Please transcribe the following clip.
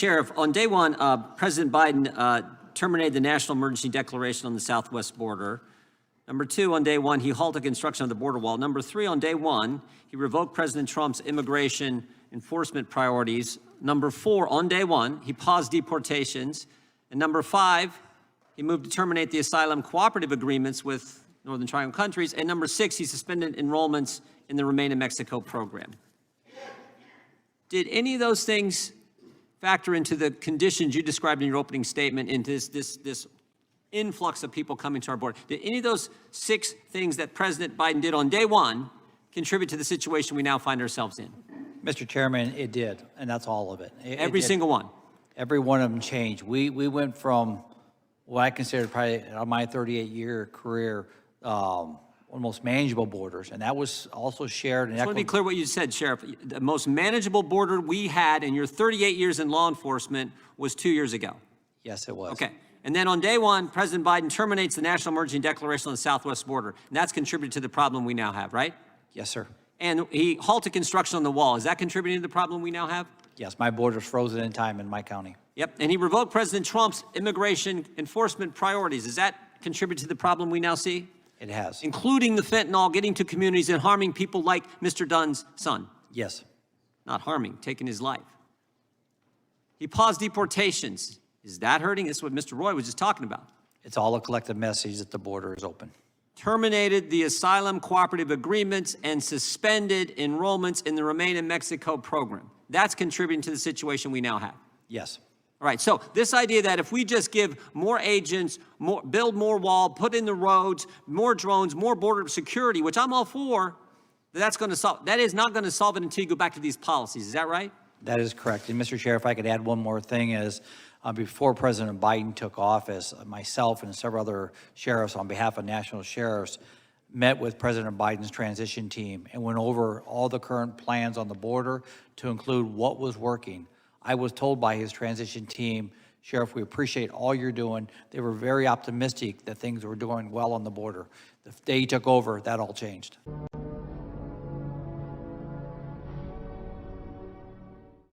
Sheriff, on day one, President Biden terminated the national emergency declaration on the southwest border. Number two, on day one, he halted construction of the border wall. Number three, on day one, he revoked President Trump's immigration enforcement priorities. Number four, on day one, he paused deportations. And number five, he moved to terminate the asylum cooperative agreements with Northern Triangle countries. And number six, he suspended enrollments in the Remain in Mexico program. Did any of those things factor into the conditions you described in your opening statement, into this influx of people coming to our border? Did any of those six things that President Biden did on day one contribute to the situation we now find ourselves in? Mr. Chairman, it did, and that's all of it. Every single one? Every one of them changed. We went from what I consider probably my 38-year career, most manageable borders, and that was also shared. I just want to be clear what you said, Sheriff. The most manageable border we had in your 38 years in law enforcement was 2 years ago. Yes, it was. Okay. And then on day one, President Biden terminates the national emergency declaration on the southwest border. And that's contributed to the problem we now have, right? Yes, sir. And he halted construction on the wall. Is that contributing to the problem we now have? Yes, my border's frozen in time in my county. Yep. And he revoked President Trump's immigration enforcement priorities. Does that contribute to the problem we now see? It has. Including the fentanyl getting to communities and harming people like Mr. Dunn's son. Yes. Not harming, taking his life. He paused deportations. Is that hurting? This is what Mr. Roy was just talking about. It's all a collective message that the border is open. Terminated the asylum cooperative agreements and suspended enrollments in the Remain in Mexico program. That's contributing to the situation we now have. Yes. All right, so this idea that if we just give more agents, build more wall, put in the roads, more drones, more border security, which I'm all for, that's going to solve. That is not going to solve it until you go back to these policies. Is that right? That is correct. And Mr. Sheriff, if I could add one more thing is, before President Biden took office, myself and several other sheriffs on behalf of national sheriffs met with President Biden's transition team and went over all the current plans on the border to include what was working. I was told by his transition team, Sheriff, we appreciate all you're doing. They were very optimistic that things were doing well on the border. The day he took over, that all changed.